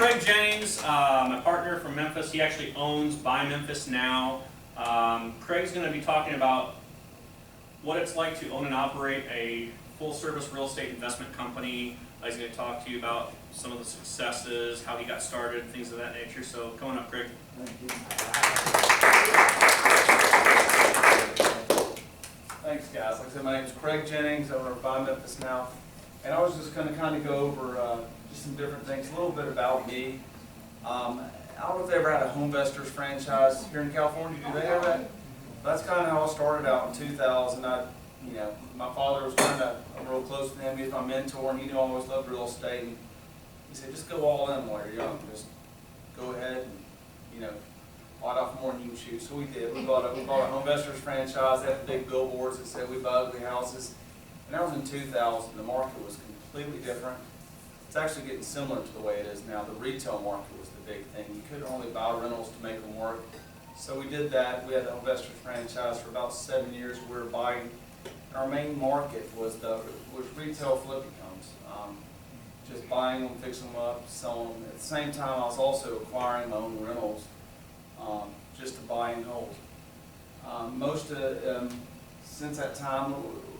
Craig Jennings, my partner from Memphis. He actually owns By Memphis now. Craig's going to be talking about what it's like to own and operate a full-service real estate investment company. He's going to talk to you about some of the successes, how he got started, things of that nature. So come on up, Craig. Thank you. Thanks, guys. Like I said, my name is Craig Jennings, owner of By Memphis now. And I was just going to kind of go over just some different things, a little bit about me. I don't know if they ever had a Homevestors franchise here in California. Do they have that? That's kind of how I started out in 2000. My father was I'm real close to him. He was my mentor, and he knew I always loved real estate. And he said, just go all in while you're young. Just go ahead and, bite off more than you can chew. So we did. We bought a Homevestors franchise. They had the big billboards that said we buy ugly houses. And that was in 2000. The market was completely different. It's actually getting similar to the way it is now. The retail market was the big thing. You couldn't only buy rentals to make them work. So we did that. We had the Homevestors franchise for about 7 years. We were buying. Our main market was retail flipping homes. Just buying them, fixing them up, selling them. At the same time, I was also acquiring my own rentals just to buy and hold. Since that time,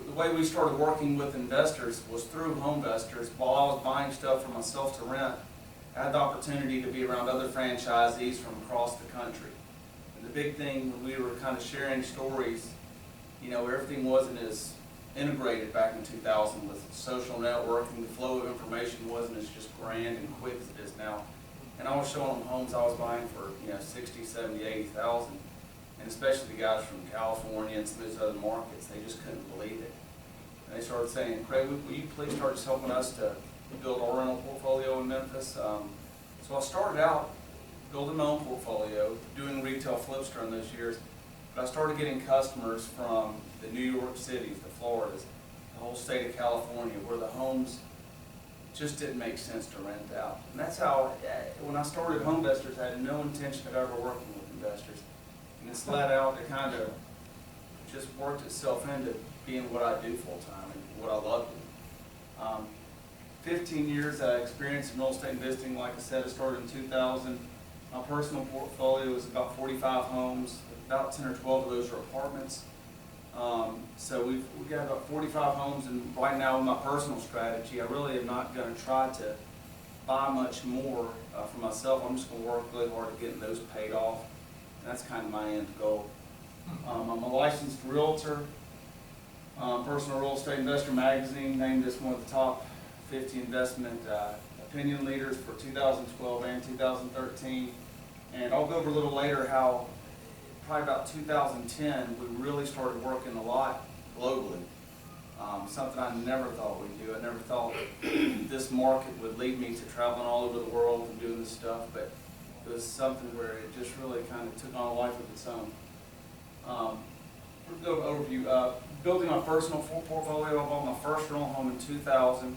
the way we started working with investors was through Homevestors. While I was buying stuff for myself to rent, I had the opportunity to be around other franchisees from across the country. And the big thing when we were kind of sharing stories, everything wasn't as integrated back in 2000 with social networking. The flow of information wasn't as just grand and quick as it is now. And I was showing them homes I was buying for 60, 70, 80,000. And especially the guys from California and some of those other markets, they just couldn't believe it. And they started saying, Craig, will you please start just helping us to build our rental portfolio in Memphis? So I started out building my own portfolio, doing retail flips during those years. But I started getting customers from the New York cities, the Floridas, the whole state of California, where the homes just didn't make sense to rent out. And that's how, when I started Homevestors, I had no intention of ever working with investors. And it's led out to kind of just worked itself into being what I do full time and what I love doing. 15 years experience in real estate investing. Like I said, I started in 2000. My personal portfolio is about 45 homes. About 10 or 12 of those are apartments. So we've got about 45 homes, and right now with my personal strategy, I really am not going to try to buy much more for myself. I'm just going to work really hard at getting those paid off. And that's kind of my end goal. I'm a licensed realtor. Personal Real Estate Investor Magazine named us one of the top 50 investment opinion leaders for 2012 and 2013. And I'll go over a little later how probably about 2010 we really started working a lot globally. Something I never thought we'd do. I never thought this market would lead me to traveling all over the world and doing this stuff, but it was something where it just really kind of took on a life of its own. We'll go overview. Building my personal portfolio, I bought my first rental home in 2000.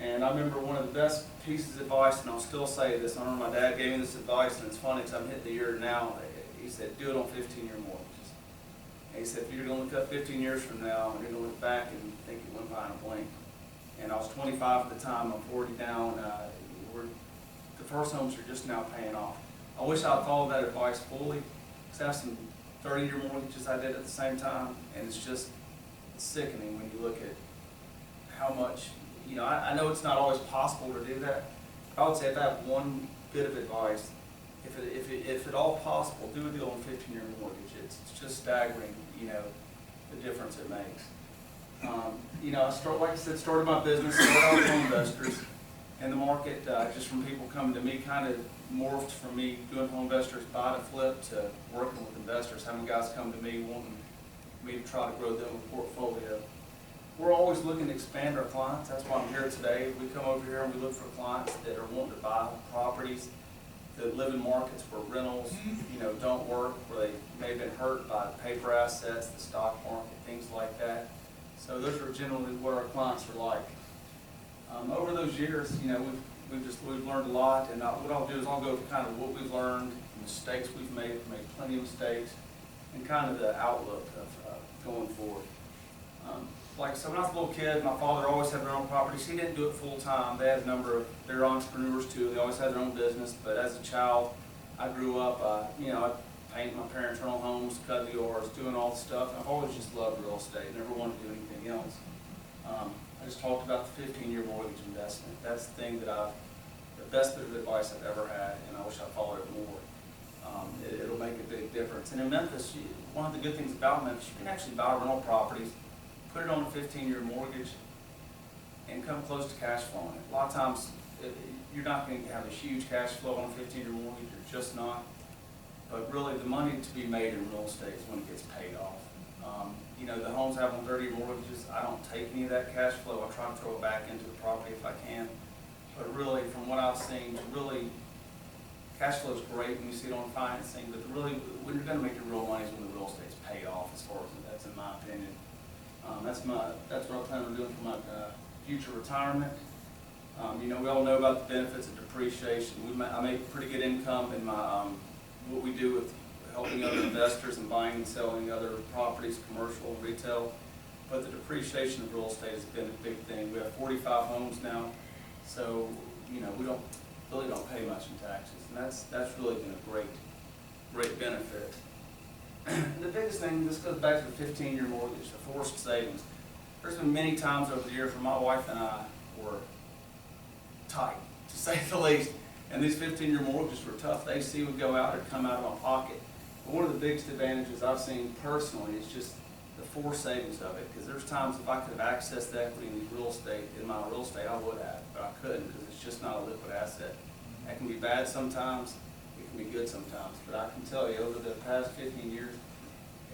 And I remember one of the best pieces of advice, and I'll still say this, I remember my dad gave me this advice, and it's funny because I'm hitting the year now. He said, do it on 15-year mortgages. And he said, if you're going to look up 15 years from now, you're going to look back and think it went by in a blink. And I was 25 at the time, I'm 40 now, and the first homes are just now paying off. I wish I'd followed that advice fully, because I have some 30-year mortgages I did at the same time, and it's just sickening when you look at how much. I know it's not always possible to do that. I would say if I have one bit of advice, if at all possible, do a deal on 15-year mortgage. It's just staggering, the difference it makes. Like I said, started my business, started out with Homevestors, and the market, just from people coming to me, kind of morphed from me doing Homevestors buy to flip to working with investors, having guys come to me wanting me to try to grow them a portfolio. We're always looking to expand our clients. That's why I'm here today. We come over here and we look for clients that are wanting to buy properties that live in markets where rentals, don't work, where they may have been hurt by paper assets, the stock market, things like that. So those are generally what our clients are like. Over those years, we've learned a lot, and what I'll do is I'll go to kind of what we've learned, mistakes we've made plenty of mistakes, and kind of the outlook of going forward. like, so when I was a little kid, my father always had their own properties. He didn't do it full time. They had a number of, they're entrepreneurs too. They always had their own business. But as a child, I grew up, you know, I painted my parents' rental homes, cut the yards, doing all the stuff. I've always just loved real estate. Never wanted to do anything else. I just talked about the 15-year mortgage investment. That's the thing that the best bit of advice I've ever had, and I wish I followed it more. It'll make a big difference. And in Memphis, one of the good things about Memphis, you can actually buy rental properties, put it on a 15-year mortgage, and come close to cash flowing it. A lot of times, you're not going to have a huge cash flow on a 15-year mortgage. You're just not. But really, the money to be made in real estate is when it gets paid off. You know, the homes have on 30-year mortgages. I don't take any of that cash flow. I try to throw it back into the property if I can. But really, from what I've seen, really, cash flow is great when you see it on financing. But really, when you're going to make your real money is when the real estate's paid off. As far as that's in my opinion. That's what I plan on doing for my future retirement. You know, we all know about the benefits of depreciation. I make pretty good income in my what we do with helping other investors and buying and selling other properties, commercial and retail. But the depreciation of real estate has been a big thing. We have 45 homes now, so you know we really don't pay much in taxes, and that's really been a great benefit. The biggest thing, this goes back to the 15-year mortgage, the forced savings. There's been many times over the years where my wife and I were tight, to say the least. And these 15-year mortgages were tough. The AC would go out, it'd come out of my pocket. But one of the biggest advantages I've seen personally is just the forced savings of it. Because there's times if I could have accessed the equity in my real estate, I would have, but I couldn't because it's just not a liquid asset. That can be bad sometimes, it can be good sometimes. But I can tell you, over the past 15 years,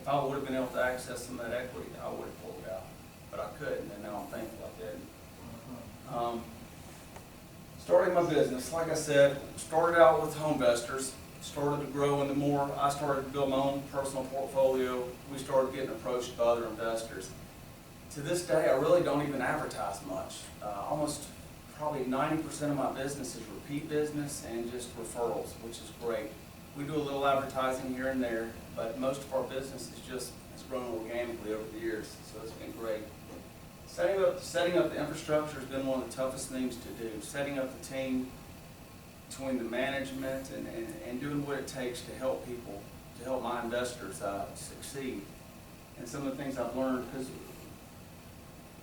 if I would have been able to access some of that equity, I would have pulled it out. But I couldn't, and now I'm thankful I didn't. Starting my business, like I said, started out with Homevestors, started to grow into more. I started to build my own personal portfolio. We started getting approached by other investors. To this day, I really don't even advertise much. Almost probably 90% of my business is repeat business and just referrals, which is great. We do a little advertising here and there, but most of our business has grown organically over the years, so it's been great. Setting up the infrastructure has been one of the toughest things to do. Setting up the team between the management and doing what it takes to help people, to help my investors succeed. And some of the things I've learned, because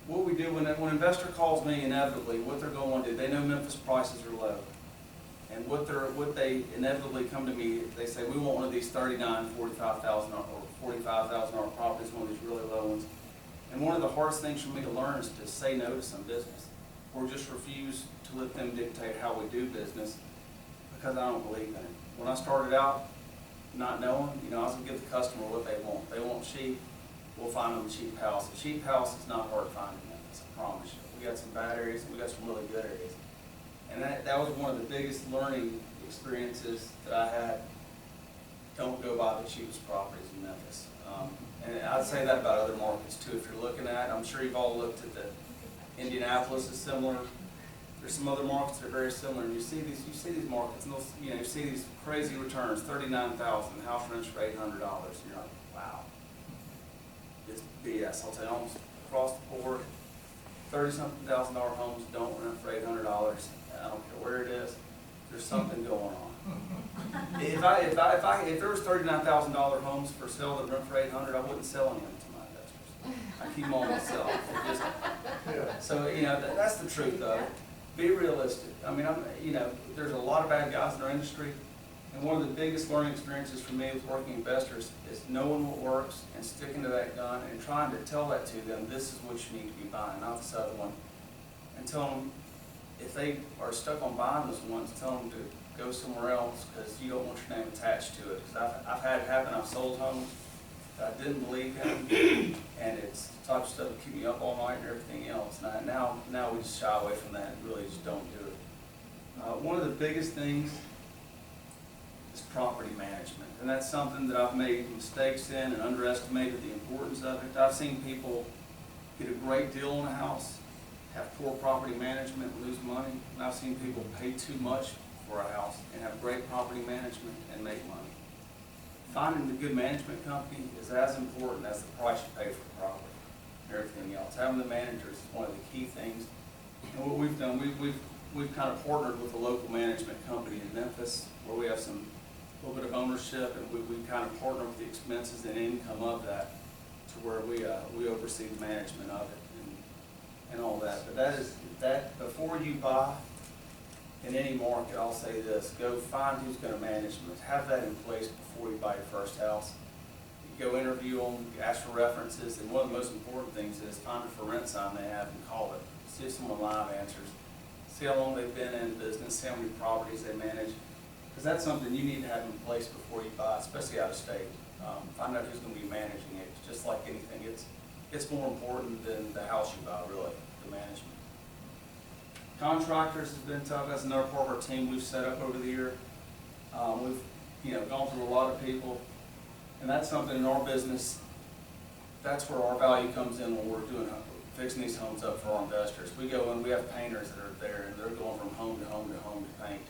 what we do when an investor calls me, inevitably, what they're going to do, they know Memphis prices are low. And what they inevitably come to me, they say, we want one of these $39,000, $45,000 or $45,000 properties, one of these really low ones. And one of the hardest things for me to learn is to say no to some business, or just refuse to let them dictate how we do business, because I don't believe in it. When I started out, not knowing, I was going to give the customer what they want. They want cheap, we'll find them a cheap house. A cheap house is not hard to find in Memphis, I promise you. We got some bad areas, and we got some really good areas. And that was one of the biggest learning experiences that I had. Don't go buy the cheapest properties in Memphis. And I'd say that about other markets too. If you're looking at, I'm sure you've all looked at the Indianapolis is similar. There's some other markets that are very similar. And you see these markets, and those, you see these crazy returns, $39,000, house rents for $800. And you're like, wow, it's BS. I'll tell you, almost across the board, $30-something thousand homes don't rent for $800. I don't care where it is. There's something going on. If there was $39,000 homes for sale that rent for $800, I wouldn't sell any of them to my investors. I keep them all myself. So that's the truth though. Be realistic. I mean, there's a lot of bad guys in our industry, and one of the biggest learning experiences for me with working investors is knowing what works and sticking to that gun and trying to tell that to them. This is what you need to be buying, not this other one. And tell them if they are stuck on buying those ones, tell them to go somewhere else, because you don't want your name attached to it. Because I've had it happen. I've sold homes that I didn't believe in, and it's the type of stuff that keep me up all night and everything else. And now we just shy away from that and really just don't do it. One of the biggest things is property management, and that's something that I've made mistakes in and underestimated the importance of it. I've seen people get a great deal on a house, have poor property management, and lose money, and I've seen people pay too much for a house and have great property management and make money. Finding the good management company is as important as the price you pay for the property. and everything else. Having the managers is one of the key things. And what we've done, we've kind of partnered with a local management company in Memphis where we have a little bit of ownership, and we kind of partner with the expenses and income of that to where we oversee the management of it and all that. But that before you buy in any market, I'll say this: go find who's going to manage them. Have that in place before you buy your first house. You go interview them, ask for references, and one of the most important things is find a for rent sign they have and call it. See if someone live answers. See how long they've been in business, see how many properties they manage. Because that's something you need to have in place before you buy, especially out of state. Find out who's going to be managing it. Just like anything, it's more important than the house you buy, really, the management. Contractors has been tough. That's another part of our team we've set up over the year. We've gone through a lot of people, and that's something in our business. That's where our value comes in when we're fixing these homes up for our investors. We go in, we have painters that are there, and they're going from home to home to home to paint.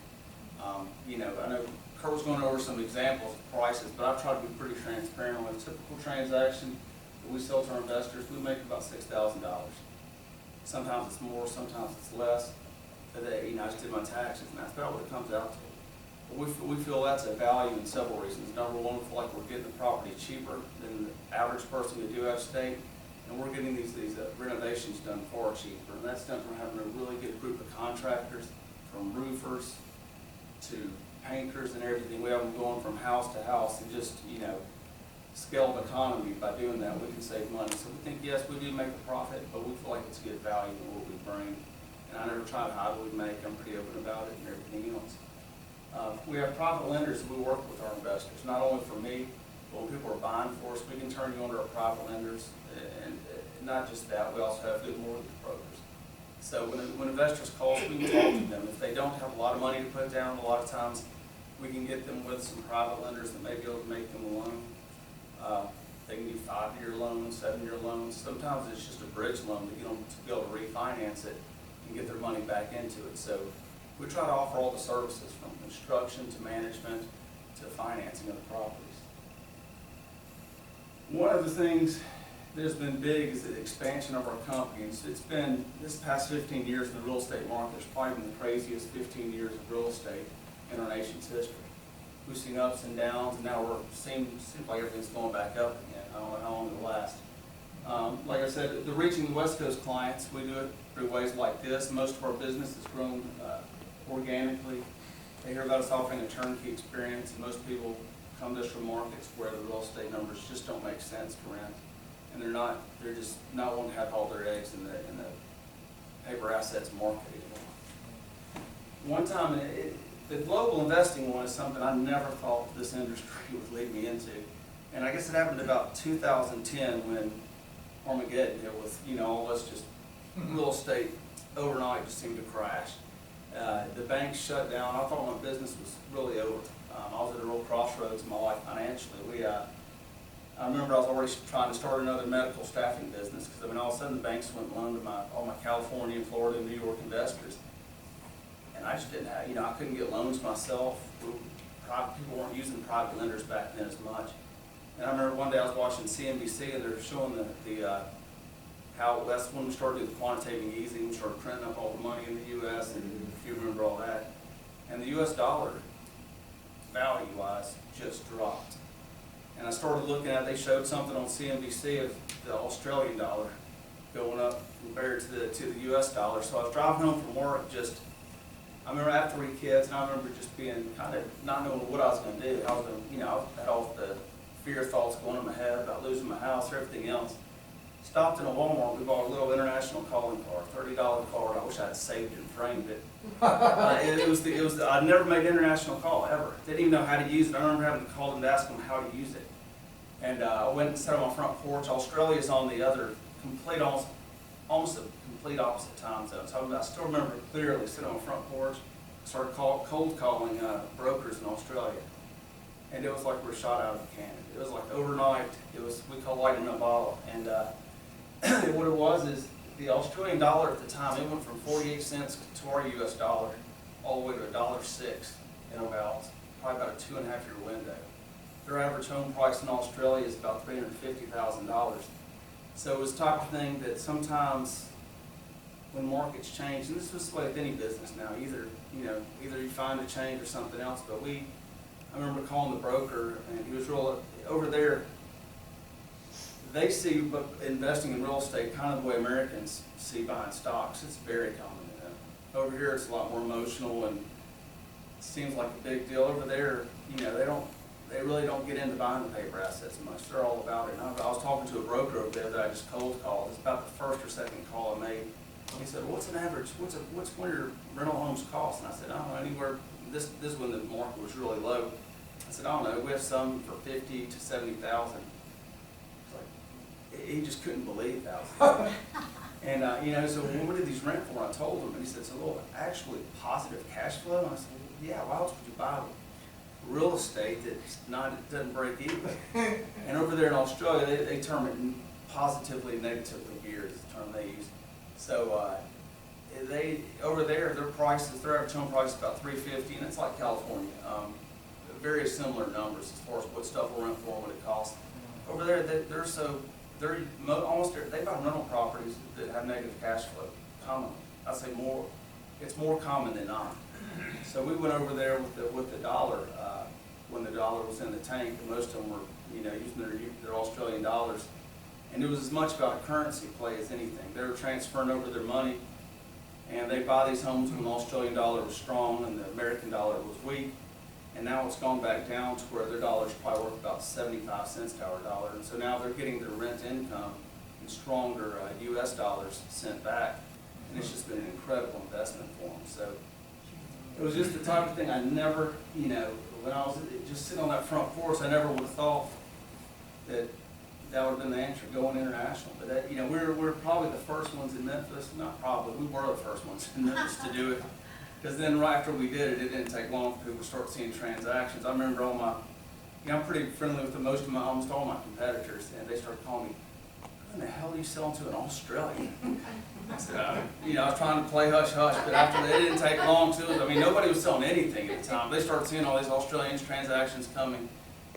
I know Kurt was going over some examples of prices, but I've tried to be pretty transparent on a typical transaction that we sell to our investors. We make about $6,000. Sometimes it's more, sometimes it's less. Today, I just did my taxes, and that's about what it comes out to. But we feel that's a value in several reasons. Number one, we feel like we're getting the property cheaper than the average person could do out of state, and we're getting these renovations done far cheaper. And that's done from having a really good group of contractors, from roofers to painters and everything. We have them going from house to house, and just scale of economy. By doing that, we can save money. So we think, yes, we do make a profit, but we feel like it's good value in what we bring. And I never try to hide what we make. I'm pretty open about it and everything else. We have private lenders that we work with our investors, not only for me, but when people are buying for us, we can turn you under our private lenders. And not just that, we also have good mortgage brokers. So when investors call us, we can talk to them. If they don't have a lot of money to put down, a lot of times we can get them with some private lenders that may be able to make them a loan. They can do 5-year loans, 7-year loans. Sometimes it's just a bridge loan to get them to be able to refinance it and get their money back into it. So we try to offer all the services from construction to management to financing of the properties. One of the things that has been big is the expansion of our companies. It's been, this past 15 years in the real estate market, it's probably been the craziest 15 years of real estate in our nation's history. We've seen ups and downs, and now seems like everything's going back up again. I don't know how long it'll last. Like I said, the reaching the West Coast clients, we do it through ways like this. Most of our business has grown organically. They hear about us offering a turnkey experience, and most people come to us from markets where the real estate numbers just don't make sense to rent. And they're just not wanting to have all their eggs in the paper assets market anymore. One time, the global investing one is something I never thought this industry would lead me into. And I guess it happened about 2010 when Armageddon hit with, all this just real estate overnight just seemed to crash. The banks shut down. I thought my business was really over. I was at a real crossroads in my life financially. I remember I was already trying to start another medical staffing business because all of a sudden the banks went and loaned to all my California, Florida, and New York investors. And I just didn't have, I couldn't get loans myself. People weren't using private lenders back then as much. And I remember one day I was watching CNBC and they were showing how that's when we started doing the quantitative easing. We started printing up all the money in the U.S. and if you remember all that. And the U.S. dollar, value-wise, just dropped. And I started looking at, they showed something on CNBC of the Australian dollar going up compared to the U.S. dollar. So I was driving home from work I remember I had 3 kids, and I remember just being kind of not knowing what I was going to do. I was going to, I had all the fear thoughts going in my head about losing my house or everything else. Stopped in a Walmart, we bought a little international calling card, $30 card. I wish I had saved it and framed it. I'd never made an international call ever. Didn't even know how to use it. I remember having to call them to ask them how to use it. And I went and sat on my front porch. Australia's on the other almost a complete opposite time zone. So I still remember clearly sitting on the front porch, started cold calling brokers in Australia. And it was like we were shot out of a cannon. It was like overnight, we call lightning in a bottle. And what it was is the Australian dollar at the time, it went from 48 cents to our US dollar all the way to $1.06 in probably about a 2.5-year window. Their average home price in Australia is about $350,000. So it was the type of thing that sometimes when markets change, and this was the way with any business now, either you find a change or something else, but I remember calling the broker, and he was over there, they see investing in real estate kind of the way Americans see buying stocks. It's very common to them. Over here, it's a lot more emotional, and it seems like a big deal. Over there, they really don't get into buying the paper assets much. They're all about it. And I was talking to a broker over there that I just cold called. It's about the first or second call I made. He said, "What's an average? What's one of your rental homes cost?" And I said, "I don't know, anywhere." This is when the market was really low. I said, "I don't know. We have some for 50 to 70,000." He just couldn't believe that. And so what did these rent for? I told him, and he said, "So, well, actually positive cash flow." And I said, "Well, yeah. Why else would you buy real estate it doesn't break even?" And over there in Australia, they term it positively, negatively geared is the term they use. So over there, their average home price is about $350, and it's like California. Very similar numbers as far as what stuff will rent for and what it costs. Over there, they buy rental properties that have negative cash flow. Commonly, I'd say it's more common than not. So we went over there with the dollar when the dollar was in the tank, and most of them were using their Australian dollars, and it was as much about a currency play as anything. They were transferring over their money, and they buy these homes when the Australian dollar was strong and the American dollar was weak. And now it's gone back down to where their dollar's probably worth about 75 cents to our dollar. And so now they're getting their rent income in stronger U.S. dollars sent back. And it's just been an incredible investment for them. So it was just the type of thing I never, when I was just sitting on that front porch, I never would have thought that would have been the answer, going international. But that, we're probably the first ones in Memphis. Not probably, we were the first ones in Memphis to do it. Because then right after we did it, it didn't take long for people to start seeing transactions. I remember I'm pretty friendly with almost all my competitors, and they started calling me, "Who in the hell are you selling to in Australia?" I said, I was trying to play hush hush, but after that, it didn't take long to. Nobody was selling anything at the time. They started seeing all these Australian transactions coming,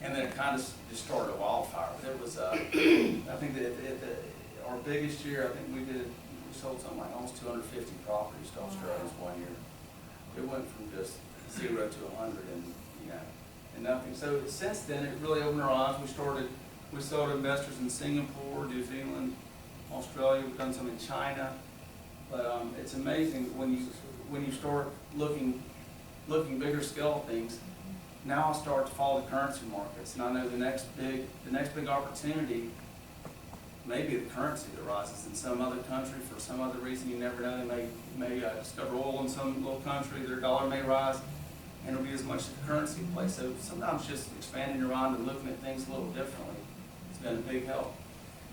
and then it kind of just started a wildfire. But it was, I think that our biggest year, I think we sold something like almost 250 properties to Australians one year. It went from just 0 to 100 and nothing. So since then, it really opened our eyes. We sold to investors in Singapore, New Zealand, Australia. We've done some in China. But it's amazing when you start looking bigger scale things. Now I start to follow the currency markets, and I know the next big opportunity may be the currency that rises in some other country for some other reason. You never know. They may discover oil in some little country. Their dollar may rise, and it'll be as much as the currency play. So sometimes just expanding your mind and looking at things a little differently has been a big help.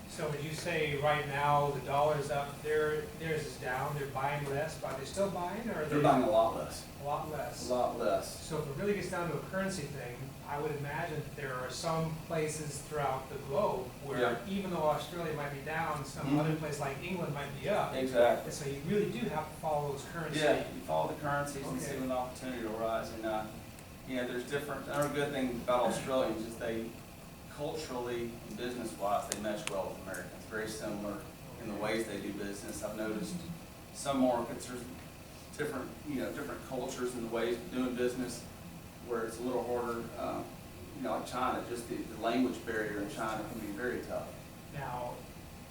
So would you say right now the dollar's up, theirs is down, they're buying less, but they're still buying, or they're buying a lot less? A lot less. A lot less. So if it really gets down to a currency thing, I would imagine that there are some places throughout the globe where even though Australia might be down, some other place like England might be up. Exactly. And so you really do have to follow those currencies. Yeah, you follow the currencies and see when the opportunity will rise. And there's different. Another good thing about Australians is they culturally and business-wise they mesh well with Americans. Very similar in the ways they do business. I've noticed some markets are different, different cultures and the ways of doing business, where it's a little harder, like China, just the language barrier in China can be very tough. Now,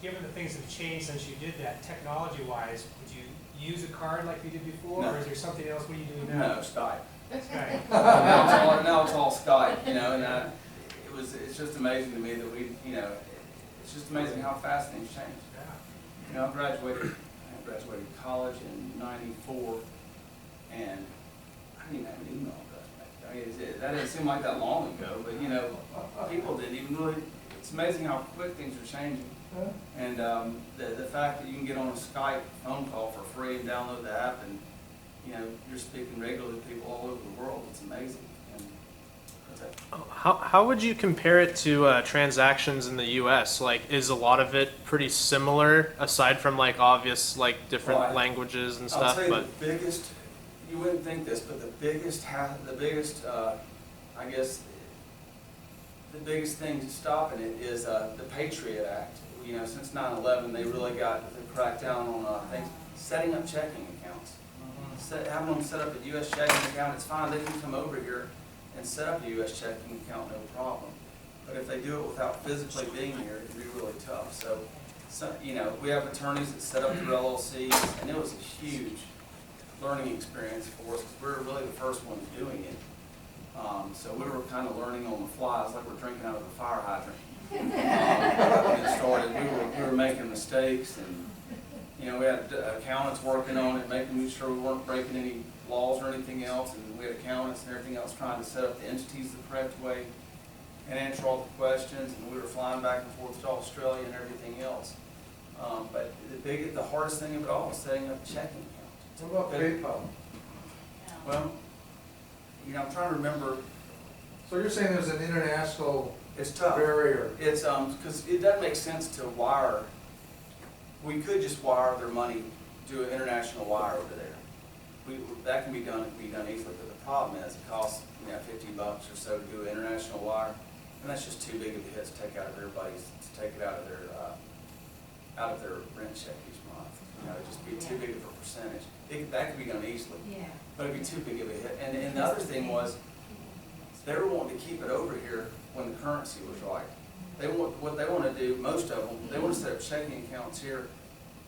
given the things that have changed since you did that, technology-wise, would you use a card like you did before, No. or is there something else? What are you doing now? No, Skype. Skype. now it's all Skype, and it's just amazing to me that it's just amazing how fast things change. Yeah. I graduated college in '94, and I didn't even have an email address. That didn't seem like that long ago, but people didn't even really. It's amazing how quick things are changing. And the fact that you can get on a Skype phone call for free and download the app, and you're speaking regularly to people all over the world. It's amazing. And how would you compare it to transactions in the U.S.? Like, is a lot of it pretty similar, aside from obvious different languages and stuff? I'll tell you the biggest. You wouldn't think this, but the biggest I guess the biggest thing stopping it is the Patriot Act you know, since 9/11, they really got to crack down on things, setting up checking accounts. Having them set up a U.S. checking account, it's fine, they can come over here and set up a U.S. checking account, no problem. But if they do it without physically being here, it can be really tough. So, you know, we have attorneys that set up their LLCs, and it was a huge learning experience for us, because we were really the first ones doing it. So we were kind of learning on the fly. It's like we're drinking out of a fire hydrant. When it started, we were making mistakes, and you know, we had accountants working on it, making sure we weren't breaking any laws or anything else, and we had accountants and everything else trying to set up the entities the correct way and answer all the questions, and we were flying back and forth to Australia and everything else. But the hardest thing of it all is setting up a checking account. What about PayPal? Well, you know, I'm trying to remember. So you're saying there's an international It's tough. barrier? It's, because it doesn't make sense to wire. We could just wire their money, do an international wire over there. That can be done easily, but the problem is it costs, you know, $50 or so to do an international wire, and that's just too big of a hit to take out of everybody's, to take it out of their rent check each month. You know, it'd just be too big of a percentage. That could be done easily, but it'd be too big of a hit. And the other thing was, they were wanting to keep it over here when the currency was right. What they want to do, most of them, they want to set up checking accounts here,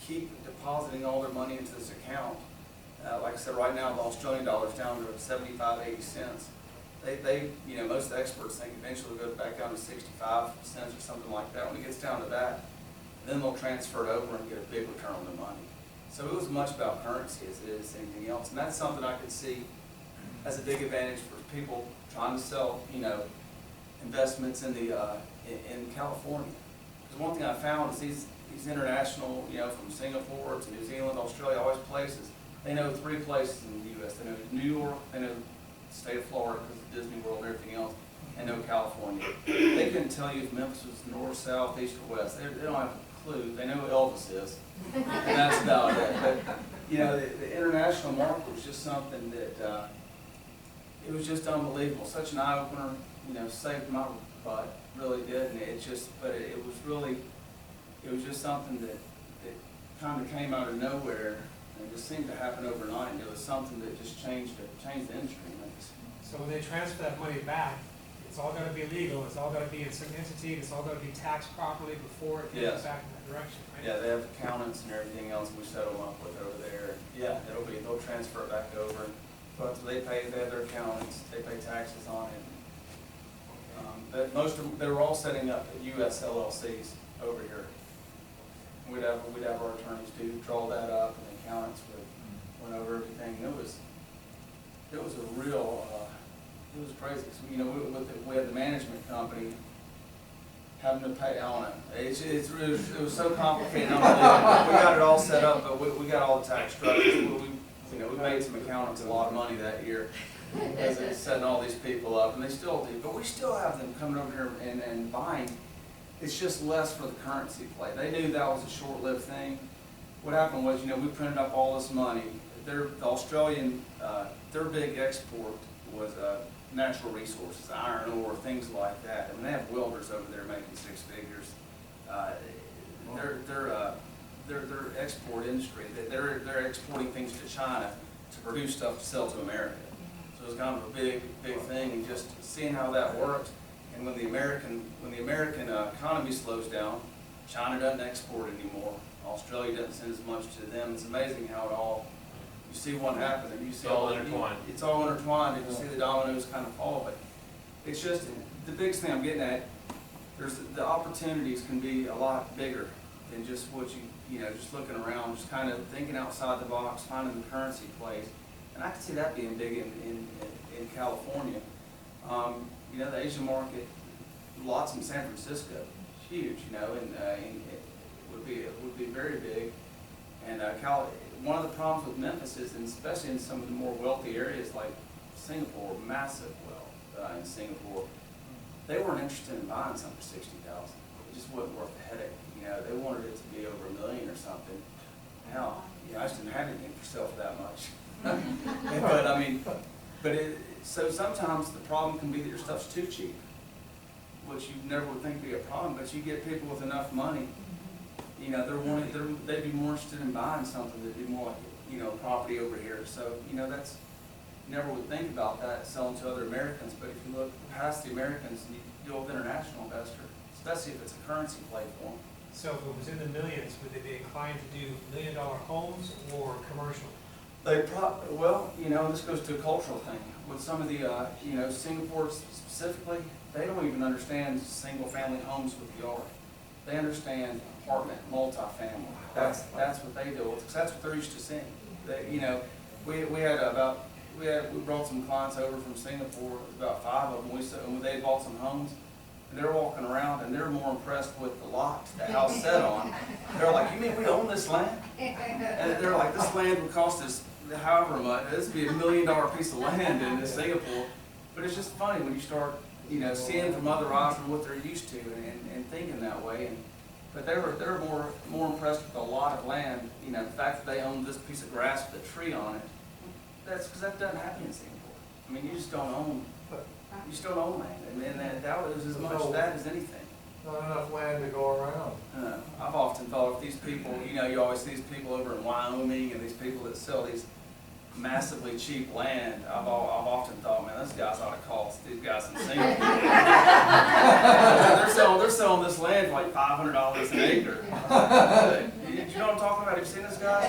keep depositing all their money into this account. Like I said, right now the Australian dollar is down to 75, 80 cents. They, you know, most of the experts think eventually it'll go back down to 65 cents or something like that. When it gets down to that, then they'll transfer it over and get a big return on the money. So it was as much about currency as it is anything else, and that's something I could see as a big advantage for people trying to sell, you know, investments in California. Because one thing I found is these international, you know, from Singapore to New Zealand, Australia, all these places, they know 3 places in the U.S. They know New York, they know the state of Florida because of Disney World and everything else, and know California. They couldn't tell you if Memphis was north, south, east, or west. They don't have a clue. They know who Elvis is, and that's about it. But, you know, the international market was just something that, it was just unbelievable. Such an eye-opener, you know, saved my butt, really did. And it just, but it was just something that kind of came out of nowhere and just seemed to happen overnight. And it was something that just changed the industry. So when they transfer that money back, it's all gotta be legal, it's all gotta be in some entity, it's all gotta be taxed properly before it goes Yes. back in that direction, right? Yeah, they have accountants and everything else we set them up with over there. Yeah, they'll transfer it back over. But they have their accountants, they pay taxes on it. But most of them, they were all setting up U.S. LLCs over here. We'd have our attorneys draw that up, and the accountants went over everything. It was a real, it was crazy. So, you know, we had the management company having to pay on it. It was so complicated. We got it all set up, but we got all the tax structures. You know, we made some accountants a lot of money that year as it's setting all these people up, and they still do. But we still have them coming over here and buying. It's just less for the currency play. They knew that was a short-lived thing. What happened was, you know, we printed up all this money. The Australian, their big export was natural resources, iron ore, things like that. I mean, they have welders over there making 6 figures. Their export industry, they're exporting things to China to produce stuff to sell to America. So it's kind of a big thing, and just seeing how that works. And when the American economy slows down, China doesn't export anymore. Australia doesn't send as much to them. It's amazing how it all, you see one happen, and you see all intertwined. It's all intertwined, and you see the dominoes kind of fall. But it's just, the biggest thing I'm getting at, the opportunities can be a lot bigger than just what you know, just looking around, just kind of thinking outside the box, finding the currency plays. And I can see that being big in California. You know, the Asian market, lots in San Francisco, huge, you know, and it would be very big. And one of the problems with Memphis is, and especially in some of the more wealthy areas like Singapore, massive wealth in Singapore, they weren't interested in buying something for $60,000. It just wasn't worth the headache. You know, they wanted it to be over $1 million or something. Now, you know, I just didn't have anything for sale for that much. But I mean, so sometimes the problem can be that your stuff's too cheap, which you never would think would be a problem. But you get people with enough money you know, they'd be more interested in buying something that'd be more like, you know, property over here. So, you know, that's, you never would think about that selling to other Americans, but if you look past the Americans and you deal with international investor, especially if it's a currency play for them. So if it was in the millions, would they be inclined to do $1 million homes or commercial? Well, you know, this goes to a cultural thing. With some of the, you know, Singapore specifically, they don't even understand single-family homes with the yard. They understand apartment, multifamily. That's what they deal with, because that's what they're used to seeing. They, you know, we brought some clients over from Singapore, about 5 of them. And they bought some homes, and they're walking around, and they're more impressed with the lot the house set on. They're like, "You mean we own this land?" And they're like, "This land would cost us however much. This would be $1 million piece of land in Singapore." But it's just funny when you start, you know, seeing from other eyes and what they're used to, and thinking that way. But they're more impressed with a lot of land. You know, the fact that they own this piece of grass with a tree on it. That's because that doesn't happen in Singapore. I mean, you just don't own land, and that is as much that as anything. Not enough land to go around. I've often thought if these people, you know, you always see these people over in Wyoming and these people that sell these massively cheap land. I've often thought, man, those guys ought to call these guys in Singapore. they're selling this land for like $500 an acre. You know what I'm talking about? Have you seen this guy?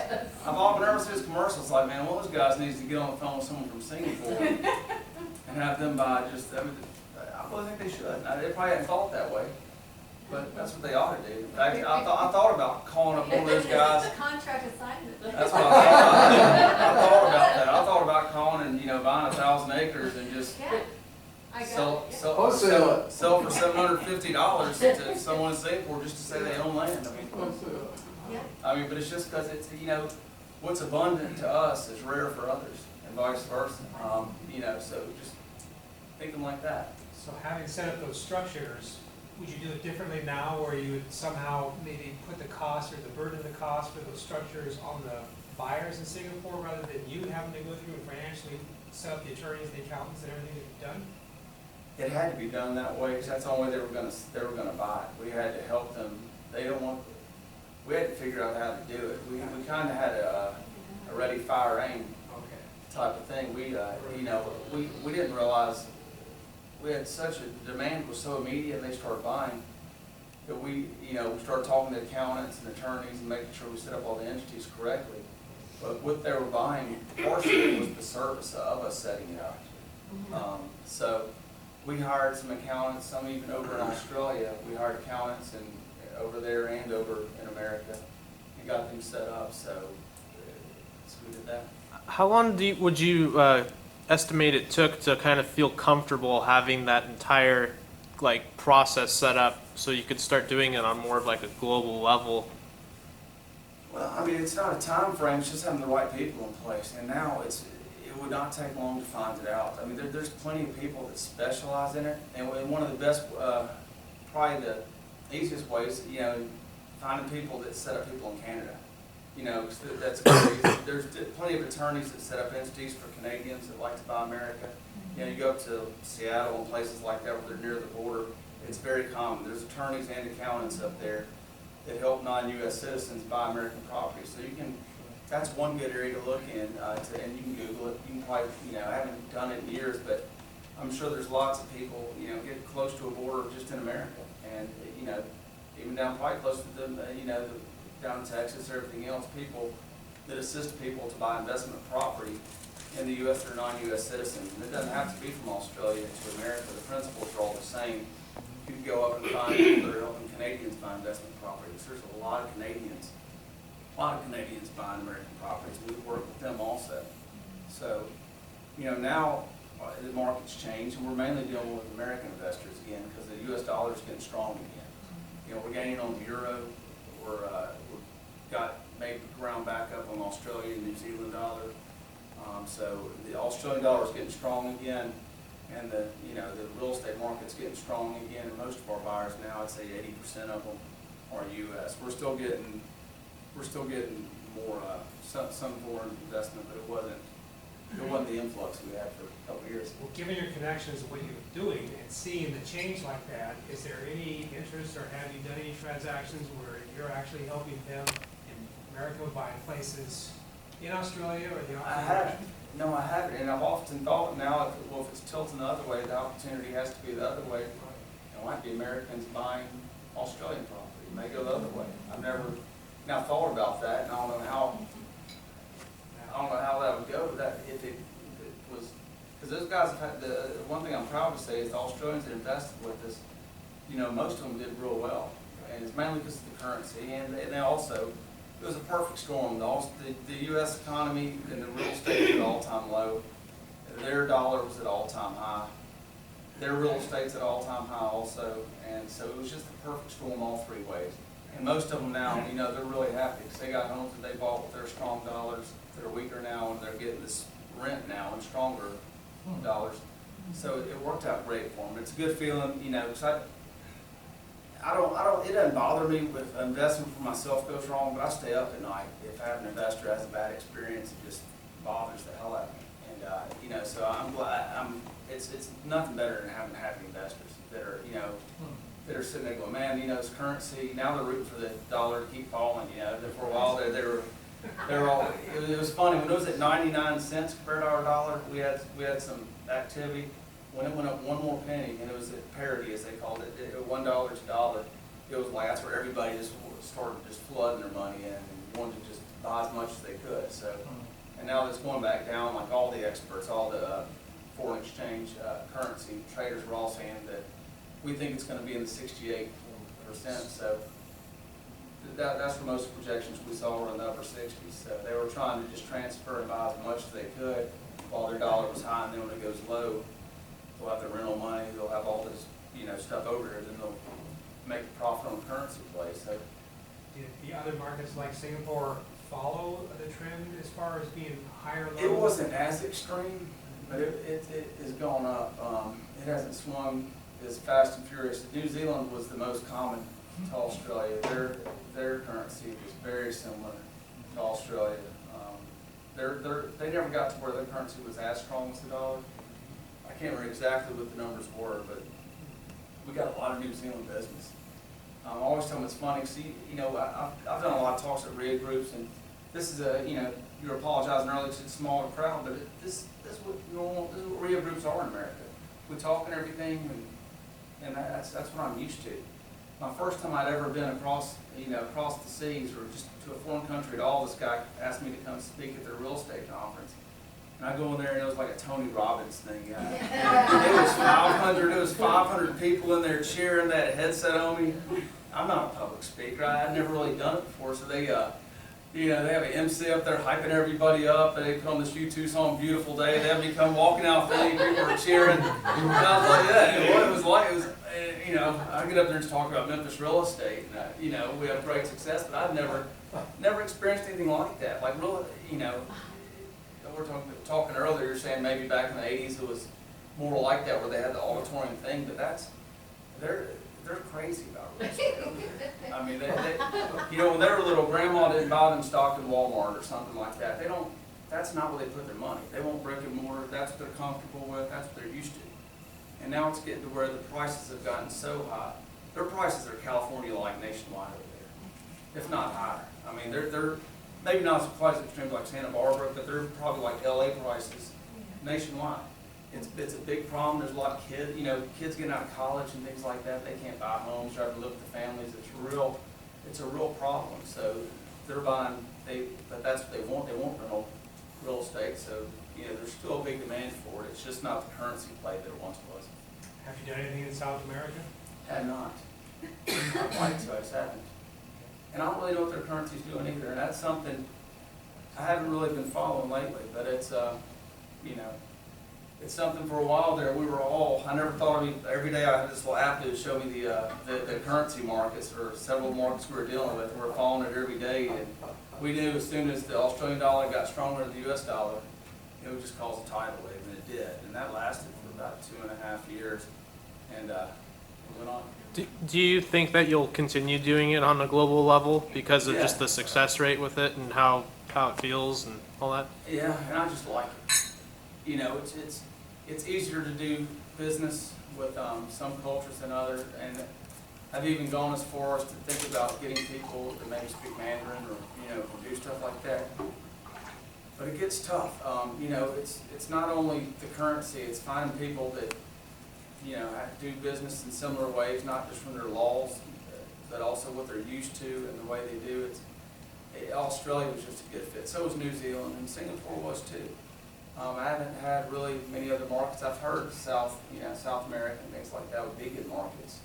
Whenever I see his commercials, like, man, one of those guys needs to get on the phone with someone from Singapore and have them buy just. I really think they should. Now, they probably hadn't thought that way. But that's what they ought to do. In fact, I thought about calling up one of those guys. It's a contract assignment. That's what I thought about that. I thought about calling and, you know, buying 1,000 acres and just Yeah, I got sell it. for $750 to someone in Singapore just to say they own land. Yeah. I mean, but it's just because it's, you know, what's abundant to us is rare for others, and vice versa. You know, so just think them like that. So having set up those structures, would you do it differently now, where you would somehow maybe put the cost or the burden of the cost for those structures on the buyers in Singapore, rather than you having to go through and financially set up the attorneys, the accountants, and everything that you've done? It had to be done that way because that's the only way they were gonna buy it. We had to help them. We had to figure out how to do it. We kind of had a ready, fire, aim Okay. type of thing. We you know, we didn't realize we had such a demand was so immediate. They started buying that we started talking to accountants and attorneys and making sure we set up all the entities correctly. But what they were buying partially was the service of us setting it up. So we hired some accountants, some even over in Australia. We hired accountants and over there and over in America and got them set up. So we did that. How long would you estimate it took to kind of feel comfortable having that entire like process set up so you could start doing it on more of like a global level? Well, I mean, it's not a time frame, it's just having the right people in place. And now it would not take long to find it out. I mean, there's plenty of people that specialize in it. And one of the best, probably the easiest ways, you know, finding people that set up people in Canada. You know, 'cause that's there's plenty of attorneys that set up entities for Canadians that like to buy America. You know, you go up to Seattle and places like that where they're near the border. It's very common. There's attorneys and accountants up there that help non-U.S. citizens buy American property. So that's one good area to look in, and you can Google it. You can probably, you know, I haven't done it in years, but I'm sure there's lots of people, you know, get close to a border just in America, and you know, even down probably close to the, you know, down in Texas, everything else, people that assist people to buy investment property in the U.S. that are non-U.S. citizens. And it doesn't have to be from Australia to America. The principles are all the same. You can go up and find people that are helping Canadians buy investment properties. There's a lot of Canadians buying American properties. We work with them also. So, you know, now the market's changed, and we're mainly dealing with American investors again because the U.S. dollar is getting strong again. You know, we're gaining on the euro. We've got made ground back up on the Australian and New Zealand dollar. So the Australian dollar is getting strong again, and the real estate market's getting strong again. And most of our buyers now, I'd say 80% of them are U.S. We're still getting more some foreign investment, but it wasn't It wasn't the influx we had for a couple of years. Well, given your connections and what you're doing and seeing the change like that, is there any interest or have you done any transactions where you're actually helping them in America buy places in Australia or the I opposite haven't. direction? No, I haven't, and I've often thought now, if it's tilting the other way, the opportunity has to be the other way. It might be Americans buying Australian property, it may go the other way. I've never, now thought about that, and I don't know how that would go, but that, if it was, because those guys have had, the one thing I'm proud to say is the Australians that invested with us, you know, most of them did real well. And it's mainly because of the currency, and they also, it was a perfect storm. The U.S. economy and the real estate was at all-time low. Their dollar was at all-time high. Their real estate's at all-time high also, and so it was just a perfect storm all three ways. And most of them now, you know, they're really happy because they got homes that they bought with their strong dollars that are weaker now, and they're getting this rent now and stronger dollars. So it worked out great for them. It's a good feeling, you know, because it doesn't bother me if an investment for myself goes wrong, but I stay up at night if I have an investor has a bad experience. It just bothers the hell out of me. And, you know, so I'm glad, it's nothing better than having happy investors that are, you know, that are sitting there going, man, you know, it's currency, now they're rooting for the dollar to keep falling, you know. For a while they were all, it was funny, when it was at 99 cents compared to our dollar, we had some activity. When it went up one more penny, and it was at parity, as they called it, $1 to dollar, it was like, that's where everybody just started just flooding their money in and wanted to just buy as much as they could. So, and now it's going back down, like all the experts, all the foreign exchange currency traders were all saying that we think it's going to be in the 68%. So that's where most projections we saw were in the upper 60s. So they were trying to just transfer and buy as much as they could while their dollar was high, and then when it goes low, they'll have the rental money, they'll have all this, you know, stuff over here, then they'll make a profit on the currency play. So Did the other markets like Singapore follow the trend as far as being higher low? it wasn't as extreme, but it has gone up. It hasn't swung as fast and furious. New Zealand was the most common to Australia. Their currency was very similar to Australia. They never got to where their currency was as strong as the dollar. I can't remember exactly what the numbers were, but we got a lot of New Zealand business. I always tell them it's funny. See, you know, I've done a lot of talks at REIA groups, and this is you know, you were apologizing earlier because it's a smaller crowd, but this is what REIA groups are in America. We talk and everything, and that's what I'm used to. My first time I'd ever been across the seas or just to a foreign country at all, this guy asked me to come speak at their real estate conference. And I go in there and it was like a Tony Robbins thing. It was 500 people in there cheering, they had a headset on me. I'm not a public speaker, I'd never really done it before, so they you know, they have an MC up there hyping everybody up, and they put on this U2 song, Beautiful Day, they have me come walking out the thing, people are cheering. And I was like, yeah, you know, what it was like, you know, I get up there and talk about Memphis real estate, and you know, we have great success, but I've never experienced anything like that. Like, really, you know, we were talking earlier, you're saying maybe back in the 80s it was more like that, where they had the auditorium thing, but they're crazy about real estate. I mean, you know, when they were little, grandma didn't buy them stock in Walmart or something like that. That's not where they put their money. They want brick and mortar, that's what they're comfortable with, that's what they're used to. And now it's getting to where the prices have gotten so high. Their prices are California-like nationwide over there, if not higher. I mean, they're maybe not quite as extreme like Santa Barbara, but they're probably like LA prices nationwide. It's a big problem. There's a lot of kids getting out of college and things like that. They can't buy homes, try to live with the families. It's a real problem. So they're buying, but that's what they want. They want real estate. So, you know, there's still a big demand for it. It's just not the currency play that it once was. Have you done anything in South America? Had not. I'd like to, I just haven't. And I don't really know what their currency's doing either. And that's something I haven't really been following lately. But it's, you know, it's something. For a while there, I never thought of every day I had this little app that would show me the currency markets, or several markets we were dealing with. We were following it every day, and we knew as soon as the Australian dollar got stronger than the US dollar, it would just cause a tidal wave, and it did. And that lasted for about 2.5 years, and it went on. Do you think that you'll continue doing it on a global level because of just the success rate with it and how it feels and all that? Yeah, and I just like it. you know, it's easier to do business with some cultures than others, and I've even gone as far as to think about getting people to maybe speak Mandarin or, you know, do stuff like that. But it gets tough. You know, it's not only the currency, it's finding people that, you know, have to do business in similar ways, not just from their laws, but also what they're used to and the way they do it. Australia was just a good fit. So was New Zealand, and Singapore was too. I haven't had really many other markets. I've heard South America and things like that would be good markets.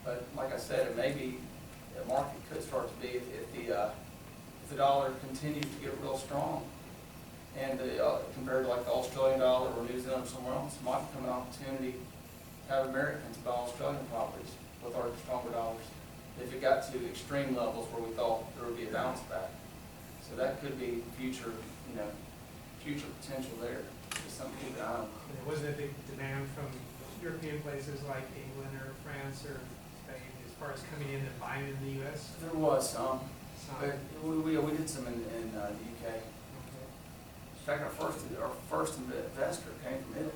But like I said, it may be a market could start to be if the dollar continues to get real strong, and compared to like the Australian dollar or New Zealand or somewhere else, it might become an opportunity to have Americans buy Australian properties with our stronger dollars. If it got to extreme levels where we thought there would be a bounce back, so that could be future, you know, future potential there. Just something to keep an eye on. And there wasn't a big demand from European places like England or France or Spain as far as coming in and buying in the US? There was some, Some. but we did some in the UK. In fact, our first investor came from Italy,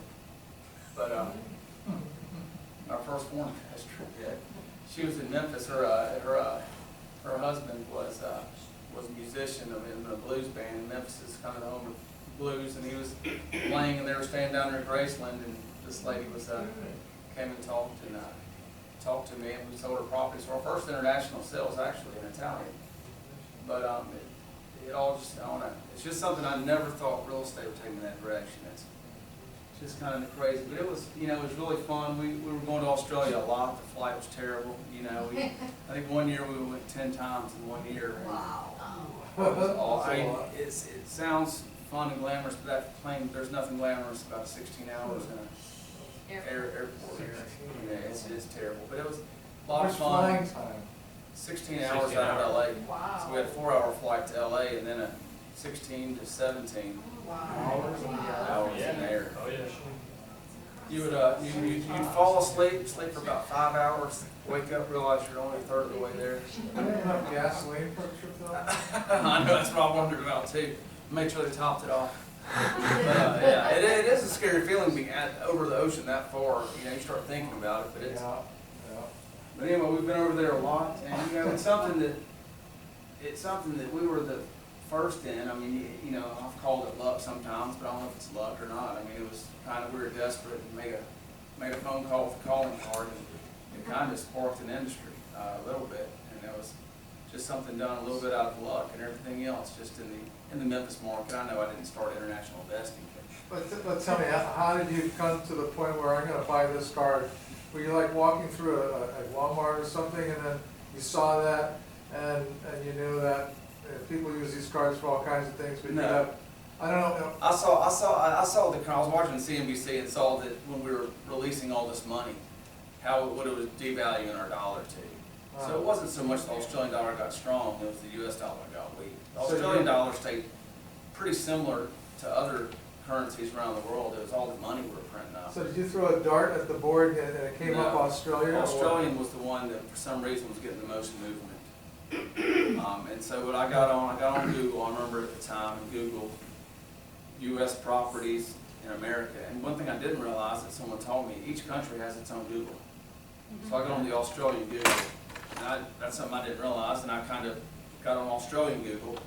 but our first foreign investor did. She was in Memphis. Her husband was a musician in a blues band. And Memphis is kind of the home of blues, and he was playing, and they were staying down there in Graceland, and this lady was came and talked to me, and we sold her property. So our first international sale was actually in Italian, but it all just, I don't know, it's just something I never thought real estate would take in that direction. It's just kind of crazy, but it was, you know, it was really fun. We were going to Australia a lot. The flight was terrible. You know, I think one year we went 10 times in 1 year. Wow. It was all, I mean, it sounds fun and glamorous, but that plane, there's nothing glamorous about 16 hours in an airport. Yeah, it's terrible, but it was a lot of Much fun. flying time. 16 hours out of LA. Wow. So we had a 4-hour flight to LA, and then a 16 to 17 Wow. hours in the air. Oh, yeah. You would you'd fall asleep for about 5 hours, wake up, realize you're only a third of the way there. I didn't have gasoline for the trip though. I know, that's what I wondered about too. Make sure they topped it off. But yeah, it is a scary feeling being over the ocean that far. You know, you start thinking about it, but it's. Yeah. But anyway, we've been over there a lot, and you know, it's something that we were the first in. I mean, you know, I've called it luck sometimes, but I don't know if it's luck or not. I mean, it was kind of, we were desperate and made a phone call with a calling card, and it kind of sparked an industry a little bit, and it was just something done a little bit out of luck, and everything else just in the Memphis market. I know I didn't start international investing, But tell me, how did you come to the point where I'm gonna buy this card? Were you like walking through a Walmart or something, and then you saw that, and you knew that people use these cards for all kinds of things, but you No. have, I don't know. I saw the, I was watching CNBC and saw that when we were releasing all this money, what it was devaluing our dollar to. So it wasn't so much the Australian dollar got strong, it was the US dollar got weak. The So Australian you- dollar stayed pretty similar to other currencies around the world. It was all the money we were printing up. So did you throw a dart at the board and it came up No. Australia? or what? Australian was the one that for some reason was getting the most movement. And so what I got on Google, I remember at the time, and Googled US properties in America. And one thing I didn't realize that someone told me, each country has its own Google. So I got on the Australian Google, and that's something I didn't realize, and I kind of got on Australian Google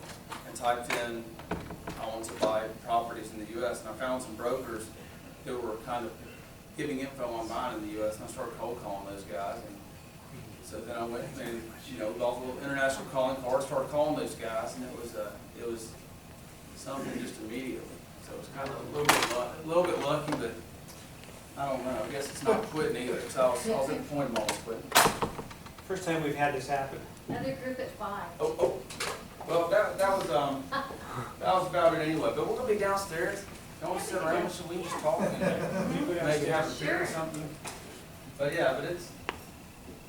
and typed in, I want to buy properties in the US, and I found some brokers who were kind of giving info on buying in the US, and I started cold calling those guys. And so then I went and, you know, with all the little international calling cards, started calling those guys, and it was something just immediately. So it was kind of a little bit lucky, but I don't know. I guess it's not quitting either, because I was at the point of almost quitting. First time we've had this happen. Another group at 5. Oh, well, that was about it anyway. But we're gonna be downstairs. Don't sit around, so we can just talk. Maybe have a beer or something. But yeah, but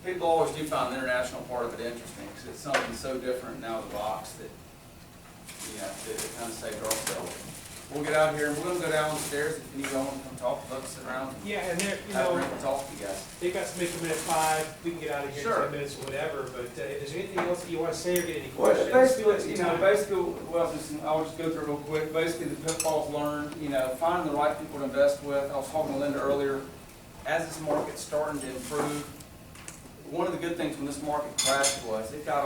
people always do find the international part of it interesting, because it's something so different and out of the box that, you know, that it kind of saved ourselves. we'll get out here and we're gonna go downstairs if you need to come talk to us, sit around, Yeah, and they're, you have a know, drink and talk to you guys. they got somebody come in at 5, we can get out of here in Sure. 10 minutes or whatever, but if there's anything else that you wanna say or get any Well, questions? basically, I'll just go through it real quick. Basically, the pitfalls learned, find the right people to invest with. I was talking to Linda earlier. As this market's starting to improve, one of the good things when this market crashed was it got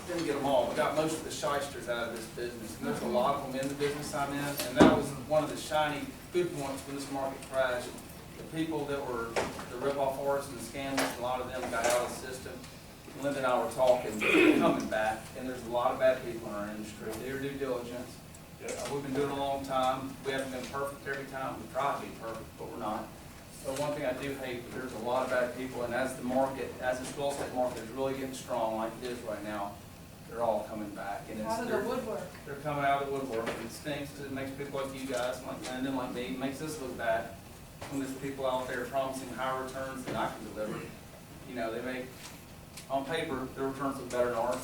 didn't get them all, but got most of the shysters out of this business. And there's a lot of them in the business I'm in, and that was one of the shiny good points when this market crashed. The people that were the rip-off artists and the scammers, a lot of them got out of the system. Linda and I were talking, coming back, and there's a lot of bad people in our industry. Do your due diligence. We've been doing it a long time. We haven't been perfect every time. We try to be perfect, but we're not. But one thing I do hate, there's a lot of bad people, and as this real estate market is really getting strong like it is right now, they're all coming back. And Out of the woodwork. they're coming out of the woodwork, and it stinks. It makes people like you guys, like Landon, like me, makes us look bad when there's people out there promising higher returns than I can deliver. They make, on paper, their returns look better than ours,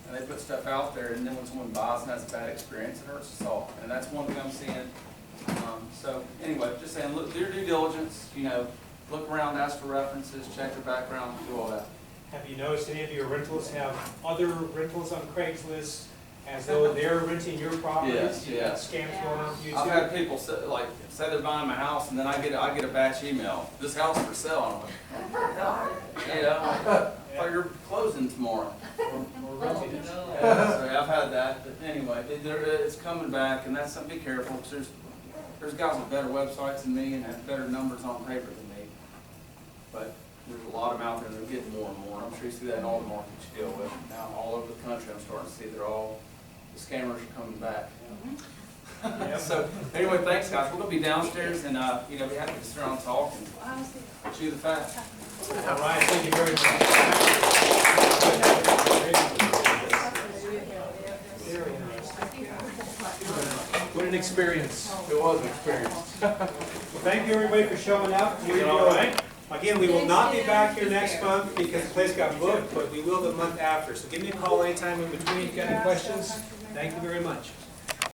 and they put stuff out there, and then when someone buys and has a bad experience, it hurts us all. And that's one thing I'm seeing. So anyway, just saying, look, do your due diligence, look around, ask for references, check your background, do all that. Have you noticed any of your rentals have other rentals on Craigslist as though they're renting your properties? Yes, You got yes. scams going on for you too? I've had people say they're buying my house, and then I get a batch email, this house for sale, and I'm like, I thought you're closing tomorrow. Or renting it. Yeah, so I've had that, but anyway, it's coming back, and that's something, be careful, because there's guys with better websites than me and have better numbers on paper than me. But there's a lot of them out there that are getting more and more. I'm sure you see that in all the markets you deal with. Now, all over the country, I'm starting to see the scammers are coming back. So, anyway, thanks, guys. We're gonna be downstairs and, be happy to sit around and talk and chew the fat. All right, thank you very much. Very interesting. What an experience. It was an experience. Well, thank you, everybody, for showing up. Again, we will not be back here next month because the place got booked, but we will the month after. So give me a call anytime in between if you got any questions. Thank you very much.